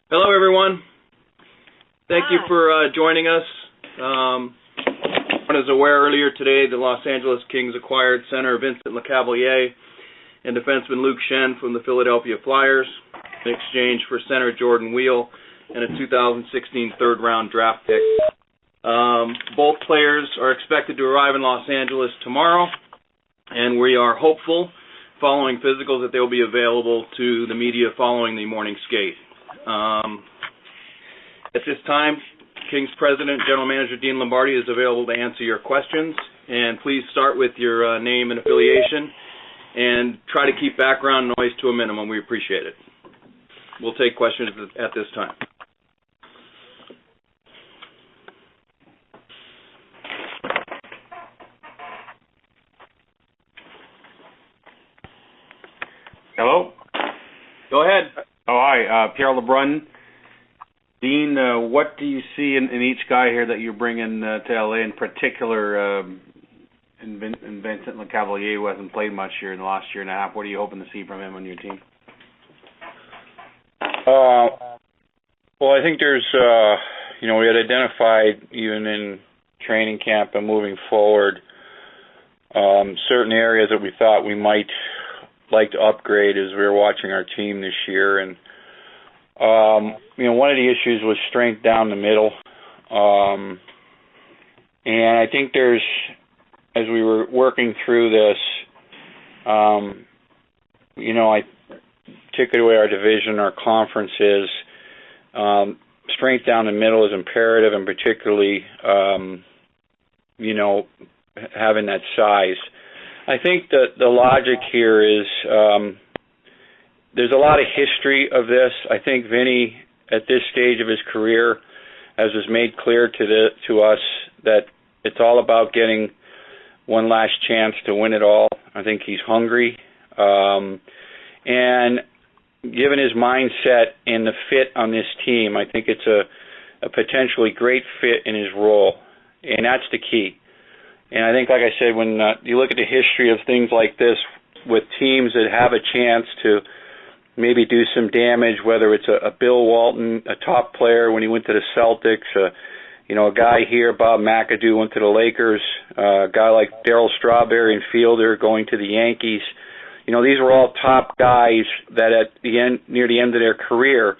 Hello, everyone. Thank you for joining us. Everyone is aware earlier today the Los Angeles Kings acquired center Vincent Lecavalier and defenseman Luke Schenn from the Philadelphia Flyers in exchange for center Jordan Wheel and a 2016 third-round draft pick. Both players are expected to arrive in Los Angeles tomorrow, and we are hopeful, following physicals, that they will be available to the media following the morning skate. At this time, Kings President, General Manager Dean Lombardi is available to answer your questions. And please start with your name and affiliation, and try to keep background noise to a minimum. We appreciate it. We'll take questions at this time. Hello? Go ahead. Oh, hi. Pierre LeBrun. Dean, what do you see in each guy here that you're bringing to LA, in particular in Vincent Lecavalier, who hasn't played much here in the last year and a half? What are you hoping to see from him on your team? Well, I think there's, we had identified even in training camp and moving forward certain areas that we thought we might like to upgrade as we were watching our team this year. And, one of the issues was strength down the middle. And I think there's, as we were working through this, particularly the way our division, our conference is, strength down the middle is imperative, and particularly, having that size. I think that the logic here is there's a lot of history of this. I think Vinny, at this stage of his career, as was made clear to us, that it's all about getting one last chance to win it all. I think he's hungry. And given his mindset and the fit on this team, I think it's a potentially great fit in his role. And that's the key. And I think, like I said, when you look at the history of things like this with teams that have a chance to maybe do some damage, whether it's a Bill Walton, a top player when he went to the Celtics, a guy here, Bob McAdoo, went to the Lakers, a guy like Darryl Strawberry and Fielder going to the Yankees. These were all top guys that near the end of their career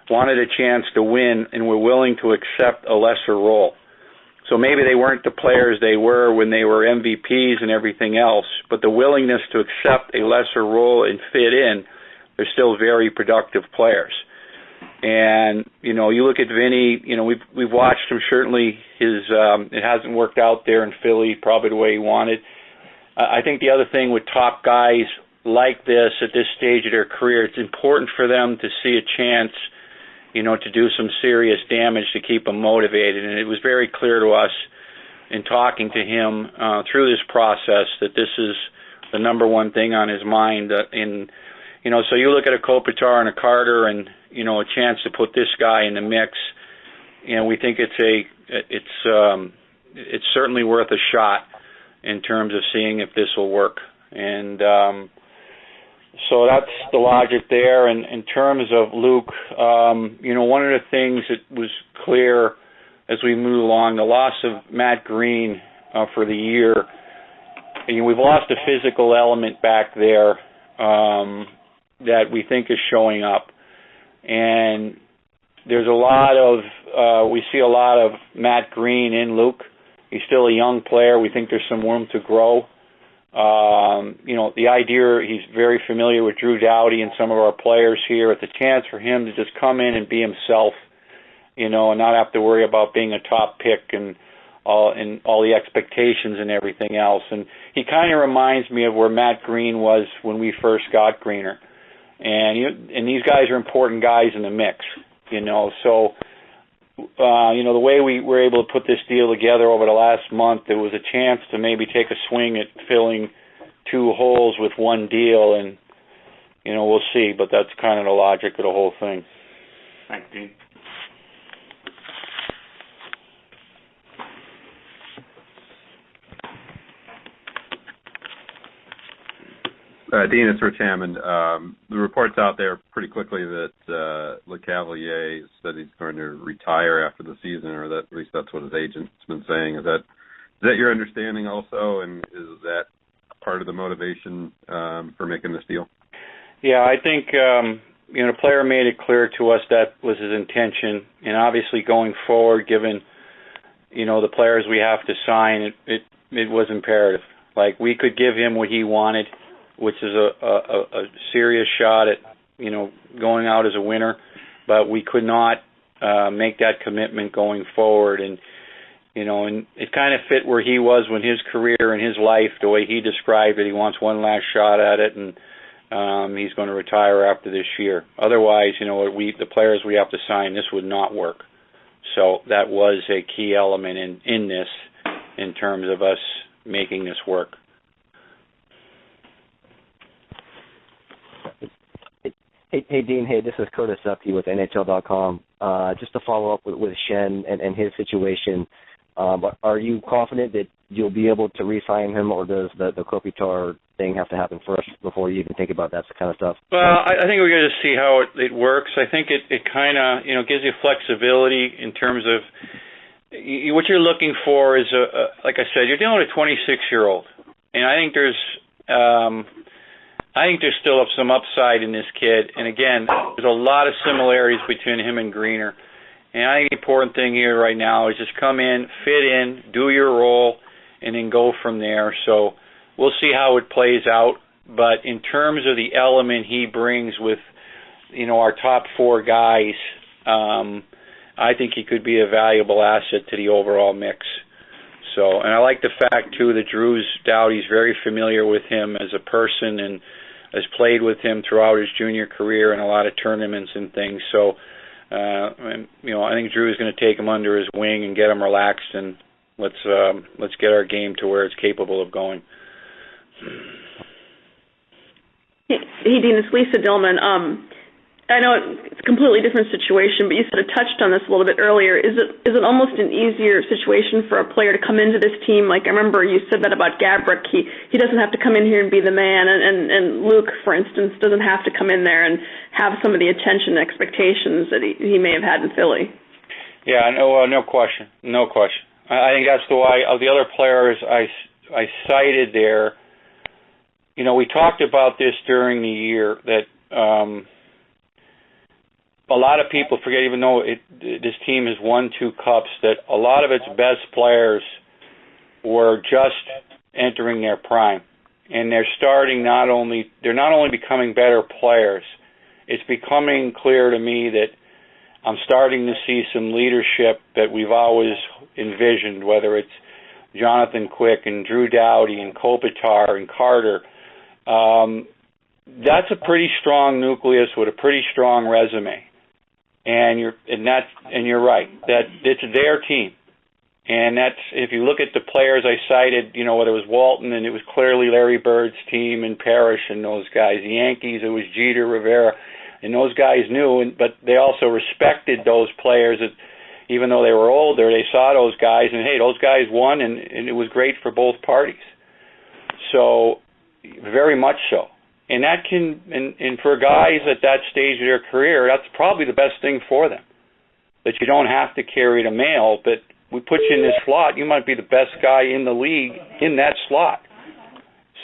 wanted a chance to win and were willing to accept a lesser role. So maybe they weren't the players they were when they were MVPs and everything else, but the willingness to accept a lesser role and fit in, they're still very productive players. And, you look at Vinny, we've watched him. Certainly it hasn't worked out there in Philly probably the way he wanted. I think the other thing with top guys like this at this stage of their career, it's important for them to see a chance to do some serious damage to keep them motivated. And it was very clear to us in talking to him through this process that this is the number one thing on his mind. So you look at a Kopitar and a Carter and, a chance to put this guy in the mix, we think it's certainly worth a shot in terms of seeing if this will work. And so that's the logic there. And in terms of Luke, one of the things that was clear as we move along, the loss of Matt Green for the year, we've lost a physical element back there that we think is showing up. And there's we see a lot of Matt Green in Luke. He's still a young player. We think there's some room to grow. The idea, he's very familiar with Drew Doughty and some of our players here. It's a chance for him to just come in and be himself, and not have to worry about being a top pick and all the expectations and everything else. And he kind of reminds me of where Matt Green was when we first got Greener. And these guys are important guys in the mix, So, the way we were able to put this deal together over the last month, there was a chance to maybe take a swing at filling two holes with one deal, and, we'll see. But that's kind of the logic of the whole thing. Thanks, Dean. Dean, it's Rich Hammond. The reports out there pretty quickly that Lecavalier said he's going to retire after the season, or that at least that's what his agent's been saying. Is that your understanding also, and is that part of the motivation for making this deal? Yeah, I think the player made it clear to us that was his intention, and obviously going forward, given the players we have to sign, it was imperative. Like, we could give him what he wanted, which is a serious shot at going out as a winner, but we could not make that commitment going forward. And and it kind of fit where he was when his career and his life, the way he described it. He wants one last shot at it, and he's going to retire after this year. Otherwise, the players we have to sign, this would not work. So that was a key element in this, in terms of us making this work. Hey Dean, this is Curtis Upke with NHL.com. Just to follow up with Schenn and his situation, are you confident that you'll be able to re-sign him, or does the Kopitar thing have to happen first before you even think about that kind of stuff? Well, I think we're going to see how it works. I think it kind of gives you flexibility in terms of what you're looking for is like I said, you're dealing with a 26-year-old, and I think there's still some upside in this kid. And again, there's a lot of similarities between him and Greener. And I think the important thing here right now is just come in, fit in, do your role, and then go from there. So we'll see how it plays out. But in terms of the element he brings with, our top four guys, I think he could be a valuable asset to the overall mix. So, and I like the fact, too, that Drew's Doughty's very familiar with him as a person and has played with him throughout his junior career in a lot of tournaments and things. So, I think Drew's going to take him under his wing and get him relaxed, and let's get our game to where it's capable of going. Hey Dean, it's Lisa Dillman. I know it's a completely different situation, but you sort of touched on this a little bit earlier. Is it almost an easier situation for a player to come into this team? Like, I remember you said that about Gabrick. He doesn't have to come in here and be the man, and Luke, for instance, doesn't have to come in there and have some of the attention and expectations that he may have had in Philly. Yeah, no question. I think that's the why of the other players I cited there. We talked about this during the year that a lot of people forget, even though this team has won 2 cups, that a lot of its best players were just entering their prime, and they're not only becoming better players. It's becoming clear to me that I'm starting to see some leadership that we've always envisioned, whether it's Jonathan Quick and Drew Doughty and Kopitar and Carter. That's a pretty strong nucleus with a pretty strong resume. And you're right, that it's their team. And that's, if you look at the players I cited, whether it was Walton, and it was clearly Larry Bird's team and Parrish and those guys. The Yankees, it was Jeter, Rivera, and those guys knew, but they also respected those players. That even though they were older, they saw those guys, and hey, those guys won, and it was great for both parties. So, very much so. And that can, and for guys at that stage of their career, that's probably the best thing for them. That you don't have to carry the mail, but we put you in this slot, you might be the best guy in the league in that slot.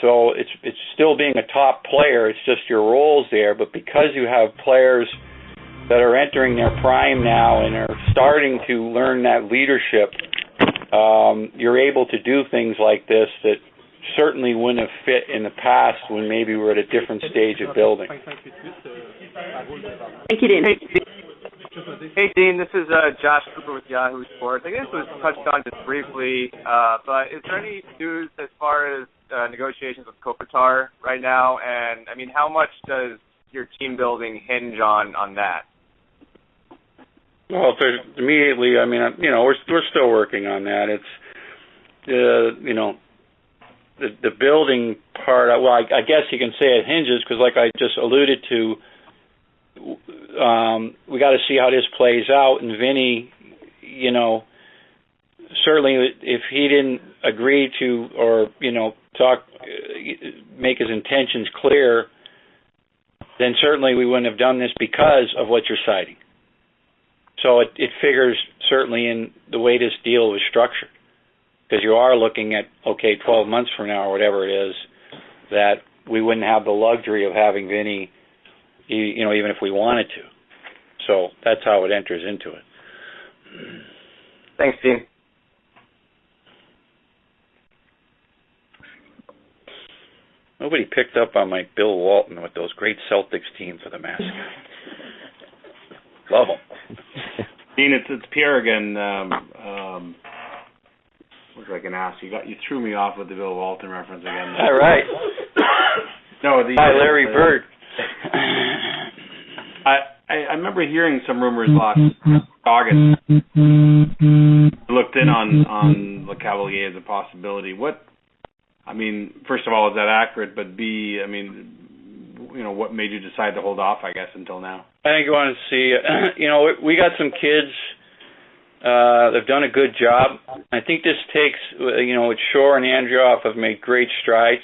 So it's still being a top player, it's just your role's there, but because you have players that are entering their prime now and are starting to learn that leadership, you're able to do things like this that certainly wouldn't have fit in the past when maybe we're at a different stage of building. Thank you, Dean. Hey Dean, this is Josh Cooper with Yahoo Sports. I guess it was touched on just briefly, but is there any news as far as negotiations with Kopitar right now? And, I mean, how much does your team building hinge on that? Well, immediately, I mean, we're still working on that. It's, the building part, well, I guess you can say it hinges because, like I just alluded to, we got to see how this plays out. And Vinny, certainly if he didn't agree to or, make his intentions clear, then certainly we wouldn't have done this because of what you're citing. So it figures certainly in the way this deal was structured, because you are looking at, 12 months from now or whatever it is, that we wouldn't have the luxury of having Vinny, even if we wanted to. So that's how it enters into it. Thanks, Dean. Nobody picked up on my Bill Walton with those great Celtics teams for the mascot. Love them. Dean, it's Pierre again. What was I going to ask you? You threw me off with the Bill Walton reference again. All right. No, Hi, Larry Bird. I remember hearing some rumors last August. Looked in on Lecavalier as a possibility. First of all, is that accurate? But B, what made you decide to hold off, I guess, until now? I think you want to see, we got some kids they've done a good job. I think this takes, Shore and Andrioff have made great strides.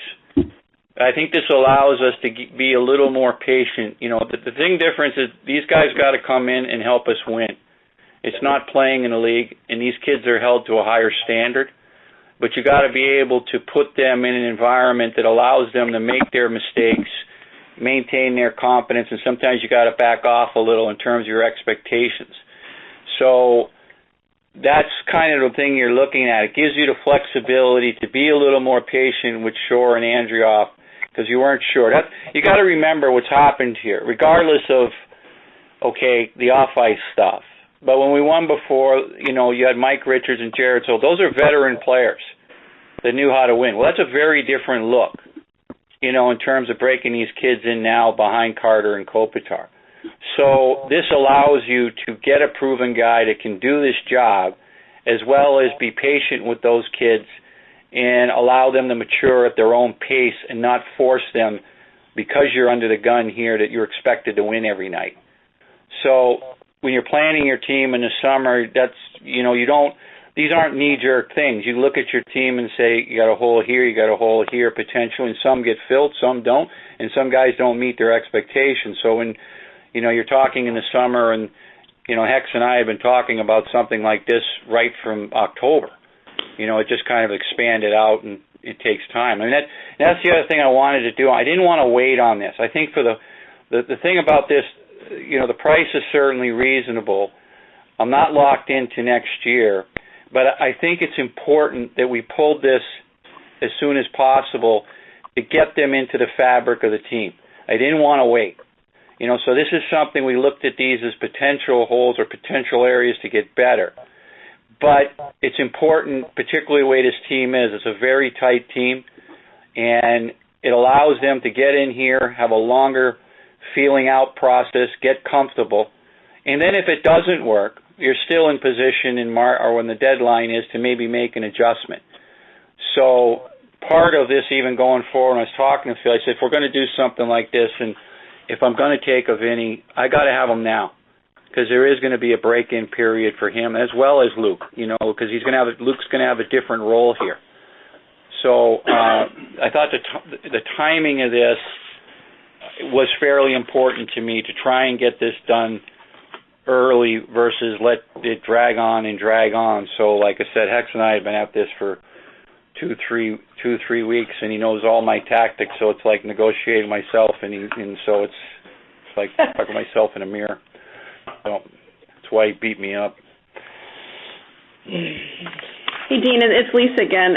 I think this allows us to be a little more patient. The thing difference is these guys got to come in and help us win. It's not playing in the league, and these kids are held to a higher standard. But you got to be able to put them in an environment that allows them to make their mistakes, maintain their confidence, and sometimes you got to back off a little in terms of your expectations. So that's kind of the thing you're looking at. It gives you the flexibility to be a little more patient with Shore and Andrioff because you weren't sure. You got to remember what's happened here, regardless of, the off-ice stuff. But when we won before, you had Mike Richards and Jared Soule. Those are veteran players that knew how to win. Well, that's a very different look, in terms of breaking these kids in now behind Carter and Kopitar. So this allows you to get a proven guy that can do this job as well as be patient with those kids and allow them to mature at their own pace and not force them because you're under the gun here that you're expected to win every night. So when you're planning your team in the summer, that's, these aren't knee-jerk things. You look at your team and say, you got a hole here, you got a hole here potentially, and some get filled, some don't, and some guys don't meet their expectations. So when, you're talking in the summer and, Hex and I have been talking about something like this right from October. It just kind of expanded out and it takes time. That's the other thing I wanted to do. I didn't want to wait on this. I think for the thing about this, the price is certainly reasonable. I'm not locked into next year, but I think it's important that we pulled this as soon as possible to get them into the fabric of the team. I didn't want to wait. So this is something we looked at these as potential holes or potential areas to get better. But it's important, particularly the way this team is. It's a very tight team, and it allows them to get in here, have a longer feeling out process, get comfortable, and then if it doesn't work, you're still in position in or when the deadline is to maybe make an adjustment. So part of this, even going forward, when I was talking to Phil, I said, if we're going to do something like this, and if I'm going to take a Vinny, I got to have him now, because there is going to be a break-in period for him as well as Luke, because Luke's going to have a different role here. So I thought the timing of this was fairly important to me to try and get this done early versus let it drag on. So like I said, Hex and I have been at this for 2-3 weeks, and he knows all my tactics, so it's like negotiating myself, and so it's like talking myself in a mirror. So that's why he beat me up. Hey, Dean, it's Lisa again.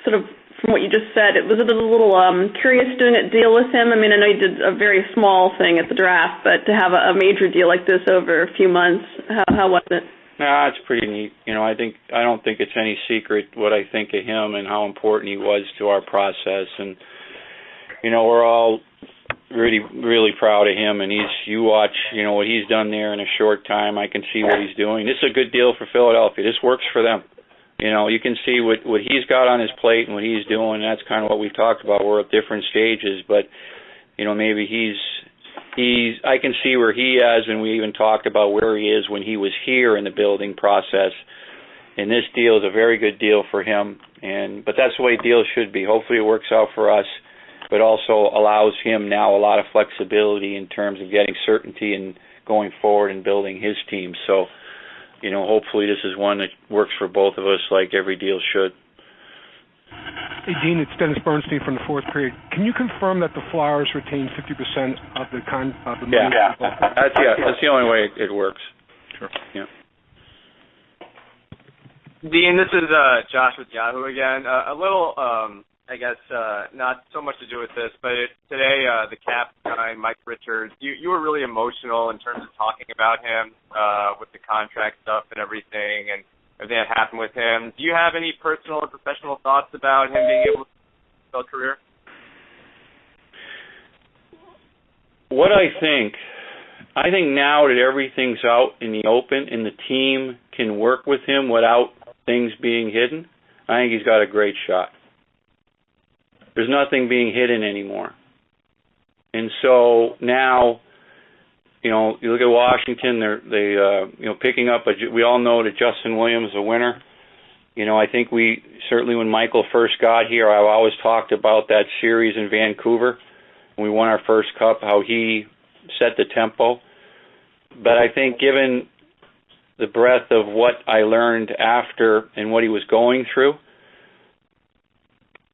Sort of from what you just said, was it a little curious doing a deal with him? I mean, I know you did a very small thing at the draft, but to have a major deal like this over a few months, how was it? Nah, it's pretty neat. I don't think it's any secret what I think of him and how important he was to our process, and we're all really, really proud of him. And you watch, what he's done there in a short time. I can see what he's doing. This is a good deal for Philadelphia. This works for them. You can see what he's got on his plate and what he's doing. That's kind of what we've talked about. We're at different stages, but maybe I can see where he is, and we even talked about where he is when he was here in the building process. And this deal is a very good deal for him, but that's the way deals should be. Hopefully it works out for us, but also allows him now a lot of flexibility in terms of getting certainty and going forward and building his team. So, hopefully this is one that works for both of us like every deal should. Hey, Dean, it's Dennis Bernstein from the fourth period. Can you confirm that the Flyers retain 50% of the money? Yeah, that's the only way it works. Sure. Yeah. Dean, this is Josh with Yahoo again. A little, not so much to do with this, but today the Cap guy, Mike Richards, you were really emotional in terms of talking about him with the contract stuff and everything and everything that happened with him. Do you have any personal or professional thoughts about him being able to build a career? What I think now that everything's out in the open and the team can work with him without things being hidden, I think he's got a great shot. There's nothing being hidden anymore. And so now, you look at Washington, they picking up, we all know that Justin Williams is a winner. I think we, certainly when Michael first got here, I've always talked about that series in Vancouver when we won our first cup, how he set the tempo. But I think given the breadth of what I learned after and what he was going through,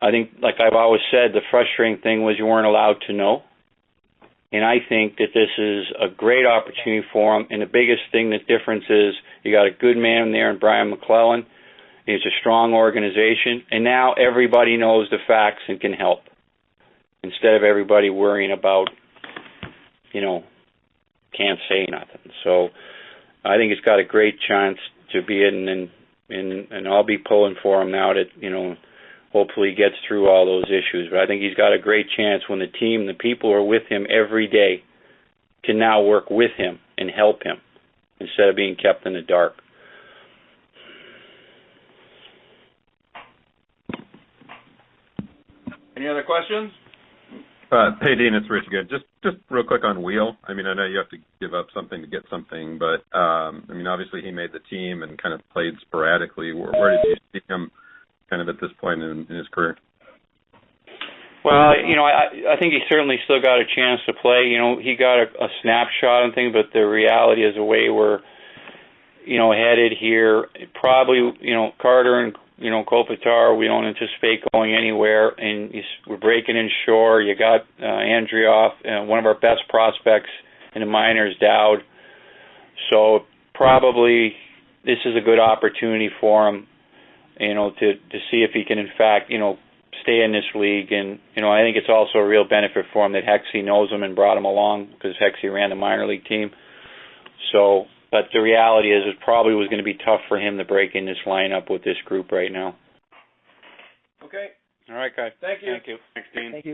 I think, like I've always said, the frustrating thing was you weren't allowed to know. And I think that this is a great opportunity for him. And the biggest thing, the difference is you got a good man there in Brian McClellan. It's a strong organization. And now everybody knows the facts and can help instead of everybody worrying about, can't say nothing. So I think it's got a great chance to be in, and I'll be pulling for him now that, hopefully he gets through all those issues. But I think he's got a great chance when the team, the people who are with him every day can now work with him and help him instead of being kept in the dark. Any other questions? Hey, Dean, it's Rich again. Just real quick on Wheel. I mean, I know you have to give up something to get something, but, obviously he made the team and kind of played sporadically. Where did you see him kind of at this point in his career? Well, I think he certainly still got a chance to play. He got a snapshot and things, but the reality is the way we're, headed here, probably, Carter and, Kopitar, we don't anticipate going anywhere, and we're breaking in shore. You got Andrioff, one of our best prospects in the minors, Dowd. So probably this is a good opportunity for him, to see if he can, in fact, stay in this league. And, I think it's also a real benefit for him that Hexie knows him and brought him along because Hexie ran the minor league team. So, but the reality is it probably was going to be tough for him to break in this lineup with this group right now. Okay. All right, guys. Thank you. Thank you. Thanks, Dean. Thank you.